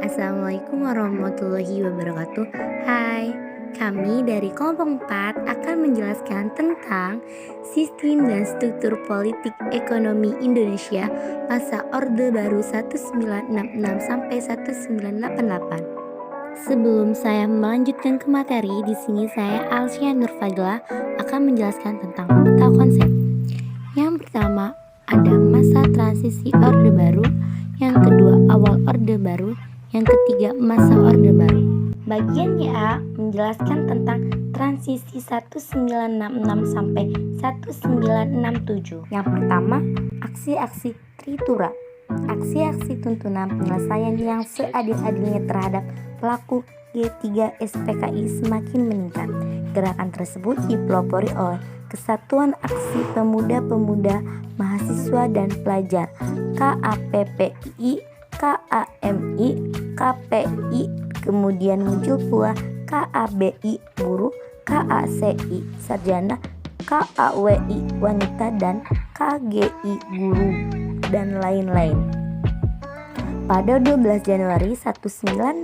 Assalamualaikum warahmatullahi wabarakatuh. Hai, kami dari kelompok 4 akan menjelaskan tentang sistem dan struktur politik ekonomi Indonesia masa Orde Baru 1966 sampai 1988. Sebelum saya melanjutkan ke materi, di sini saya Alsia Nurfadila akan menjelaskan tentang peta konsep. Yang pertama ada masa transisi Orde Baru, yang kedua awal Orde Baru, yang ketiga masa Orde Baru. Bagian A menjelaskan tentang transisi 1966 sampai 1967. Yang pertama, aksi-aksi Tritura. Aksi-aksi tuntunan penyelesaian yang seadil-adilnya terhadap pelaku G3 SPKI semakin meningkat. Gerakan tersebut dipelopori oleh Kesatuan Aksi Pemuda-Pemuda, Mahasiswa dan Pelajar KAPPI, KAMI, KPI, kemudian muncul pula KABI Buruh, KACI Sarjana, KAWI Wanita, dan KGI Guru, dan lain-lain. Pada 12 Januari 1966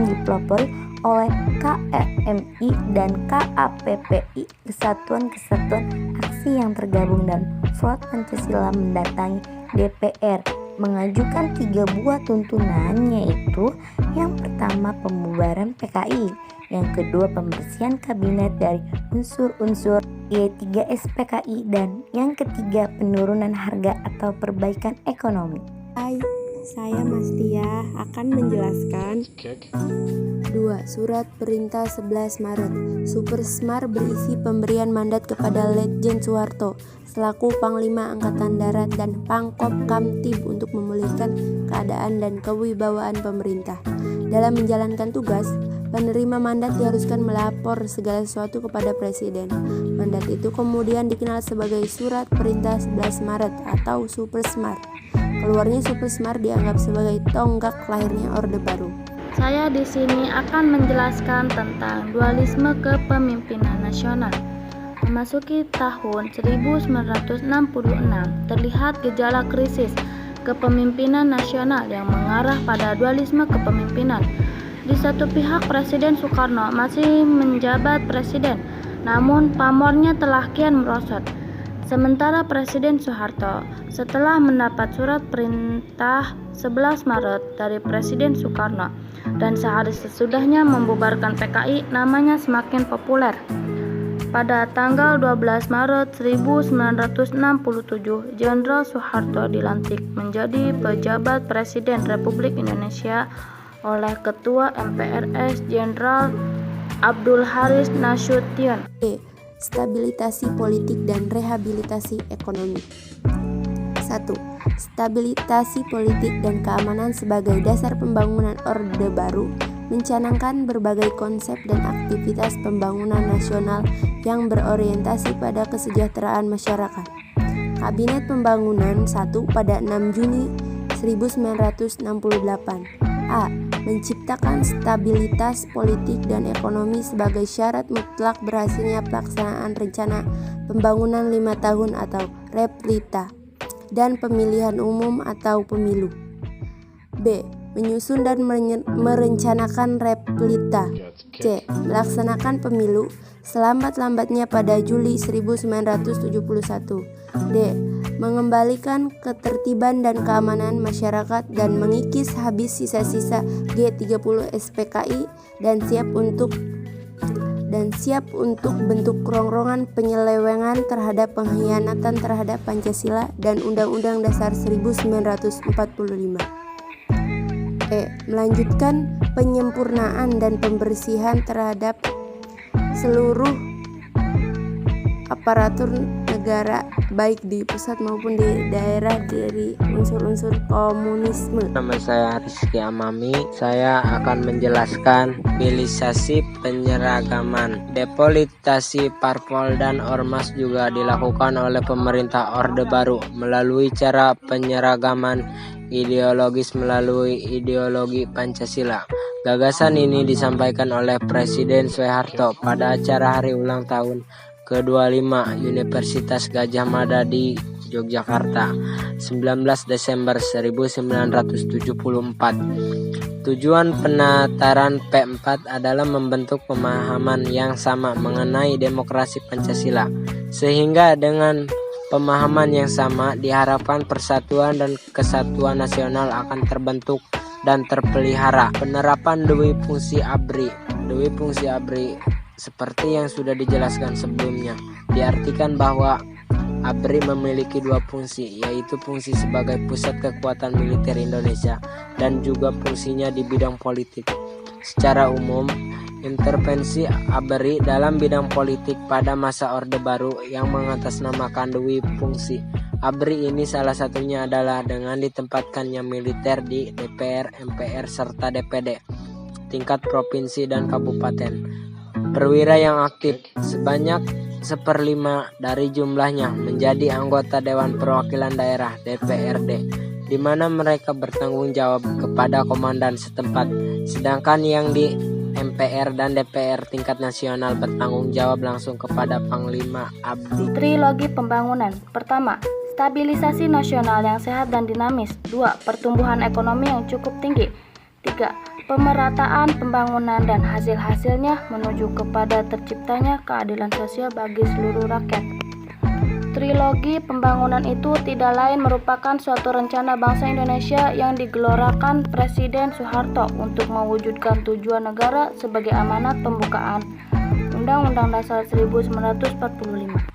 dipelopori oleh KAMI dan KAPPI, Kesatuan-Kesatuan Aksi yang tergabung dan Front Pancasila, mendatangi DPR mengajukan 3 buah tuntunan, yaitu yang pertama pembubaran PKI, yang kedua pembersihan kabinet dari unsur-unsur G3 SPKI, dan yang ketiga penurunan harga atau perbaikan ekonomi. Hai, saya Mastia akan menjelaskan 2. Surat Perintah 11 Maret Supersmar berisi pemberian mandat kepada Letjen Soeharto selaku Panglima Angkatan Darat dan Pangkop Kamtib untuk memulihkan keadaan dan kewibawaan pemerintah. Dalam menjalankan tugas, penerima mandat diharuskan melapor segala sesuatu kepada Presiden. Mandat itu kemudian dikenal sebagai Surat Perintah 11 Maret atau Supersmar. Keluarnya Supersmar dianggap sebagai tonggak lahirnya Orde Baru. Saya di sini akan menjelaskan tentang dualisme kepemimpinan nasional. Memasuki tahun 1966, terlihat gejala krisis kepemimpinan nasional yang mengarah pada dualisme kepemimpinan. Di satu pihak Presiden Soekarno masih menjabat presiden, namun pamornya telah kian merosot. Sementara Presiden Soeharto setelah mendapat surat perintah 11 Maret dari Presiden Soekarno dan sehari sesudahnya membubarkan PKI, namanya semakin populer. Pada tanggal 12 Maret 1967, Jenderal Soeharto dilantik menjadi pejabat Presiden Republik Indonesia oleh Ketua MPRS Jenderal Abdul Haris Nasution. Stabilitasi politik dan rehabilitasi ekonomi. 1. Stabilitasi politik dan keamanan sebagai dasar pembangunan Orde Baru mencanangkan berbagai konsep dan aktivitas pembangunan nasional yang berorientasi pada kesejahteraan masyarakat. Kabinet Pembangunan 1 pada 6 Juni 1968. A. Menciptakan stabilitas politik dan ekonomi sebagai syarat mutlak berhasilnya pelaksanaan rencana pembangunan 5 tahun atau REPLITA dan pemilihan umum atau pemilu. B. Menyusun dan merencanakan REPLITA. C. Melaksanakan pemilu selambat-lambatnya pada Juli 1971. D. Mengembalikan ketertiban dan keamanan masyarakat dan mengikis habis sisa-sisa G30 SPKI dan siap untuk bentuk rongrongan penyelewengan terhadap pengkhianatan terhadap Pancasila dan Undang-Undang Dasar 1945. Melanjutkan penyempurnaan dan pembersihan terhadap seluruh aparatur negara baik di pusat maupun di daerah dari unsur-unsur komunisme. Nama saya Rizky Amami. Saya akan menjelaskan mobilisasi penyeragaman. Depolitisasi parpol dan ormas juga dilakukan oleh pemerintah Orde Baru melalui cara penyeragaman ideologis melalui ideologi Pancasila. Gagasan ini disampaikan oleh Presiden Soeharto pada acara hari ulang tahun ke-25 Universitas Gadjah Mada di Yogyakarta, 19 Desember 1974. Tujuan penataran P4 adalah membentuk pemahaman yang sama mengenai demokrasi Pancasila, sehingga dengan pemahaman yang sama diharapkan persatuan dan kesatuan nasional akan terbentuk dan terpelihara. Penerapan dui fungsi ABRI. Dui fungsi ABRI seperti yang sudah dijelaskan sebelumnya, diartikan bahwa ABRI memiliki dua fungsi, yaitu fungsi sebagai pusat kekuatan militer Indonesia dan juga fungsinya di bidang politik. Secara umum, intervensi ABRI dalam bidang politik pada masa Orde Baru yang mengatasnamakan dui fungsi ABRI ini salah satunya adalah dengan ditempatkannya militer di DPR, MPR, serta DPD tingkat provinsi dan kabupaten. Perwira yang aktif sebanyak 1/5 dari jumlahnya menjadi anggota Dewan Perwakilan Daerah DPRD, di mana mereka bertanggung jawab kepada komandan setempat, sedangkan yang di MPR dan DPR tingkat nasional bertanggung jawab langsung kepada Panglima ABRI. Trilogi pembangunan. Pertama, stabilisasi nasional yang sehat dan dinamis. 2. Pertumbuhan ekonomi yang cukup tinggi. 3. Pemerataan pembangunan dan hasil-hasilnya menuju kepada terciptanya keadilan sosial bagi seluruh rakyat. Trilogi pembangunan itu tidak lain merupakan suatu rencana bangsa Indonesia yang digelorakan Presiden Soeharto untuk mewujudkan tujuan negara sebagai amanat pembukaan Undang-Undang Dasar 1945.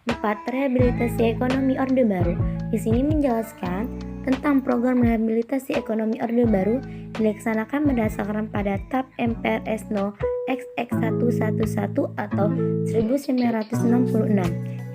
4. Rehabilitasi ekonomi Orde Baru. Di sini menjelaskan tentang program rehabilitasi ekonomi Orde Baru dilaksanakan berdasarkan pada TAP MPRS No XX111 atau 1966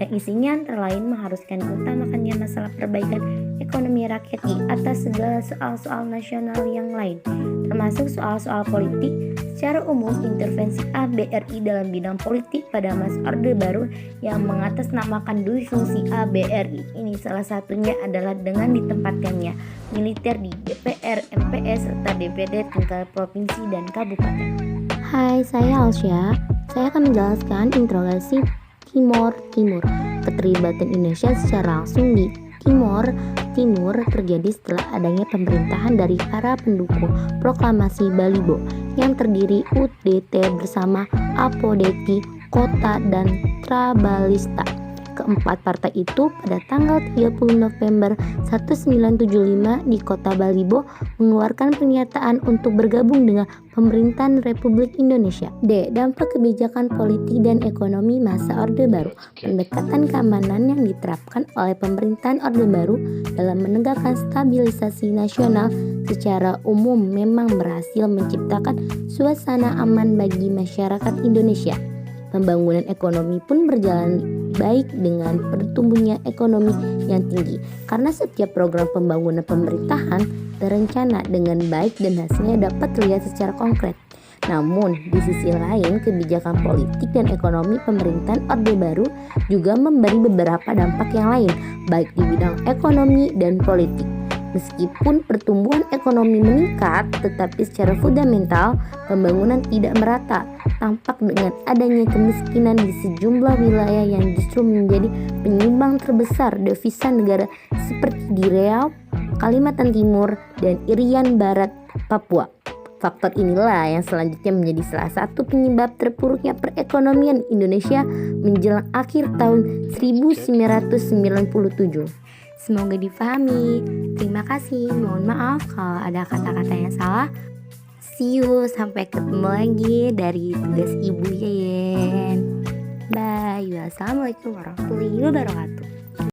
yang isinya antara lain mengharuskan diutamakannya masalah perbaikan ekonomi rakyat di atas segala soal-soal nasional yang lain, termasuk soal-soal politik. Secara umum, intervensi ABRI dalam bidang politik pada masa Orde Baru yang mengatasnamakan dui fungsi ABRI ini salah satunya adalah dengan ditempatkannya militer di DPR, MPR, serta DPD tingkat provinsi dan kabupaten. Hai, saya Alsya. Saya akan menjelaskan interogasi Timor. Keterlibatan Indonesia secara langsung di Timur terjadi setelah adanya pemerintahan dari para pendukung proklamasi Balibo yang terdiri UDT bersama Apodeti, Kota, dan Trabalista. Keempat partai itu pada tanggal 30 November 1975 di Kota Balibo mengeluarkan pernyataan untuk bergabung dengan pemerintahan Republik Indonesia. D. Dampak kebijakan politik dan ekonomi masa Orde Baru. Pendekatan keamanan yang diterapkan oleh pemerintahan Orde Baru dalam menegakkan stabilisasi nasional secara umum memang berhasil menciptakan suasana aman bagi masyarakat Indonesia. Pembangunan ekonomi pun berjalan baik dengan pertumbuhannya ekonomi yang tinggi karena setiap program pembangunan pemerintahan terencana dengan baik dan hasilnya dapat terlihat secara konkret. Namun di sisi lain, kebijakan politik dan ekonomi pemerintahan Orde Baru juga memberi beberapa dampak yang lain baik di bidang ekonomi dan politik. Meskipun pertumbuhan ekonomi meningkat, tetapi secara fundamental pembangunan tidak merata. Tampak dengan adanya kemiskinan di sejumlah wilayah yang justru menjadi penyumbang terbesar devisa negara seperti di Riau, Kalimantan Timur, dan Irian Barat, Papua. Faktor inilah yang selanjutnya menjadi salah satu penyebab terpuruknya perekonomian Indonesia menjelang akhir tahun 1997. Semoga difahami. Terima kasih. Mohon maaf kalau ada kata-kata yang salah. See you. Sampai ketemu lagi dari tugas Ibu Yeyen. Bye. Wassalamualaikum warahmatullahi wabarakatuh.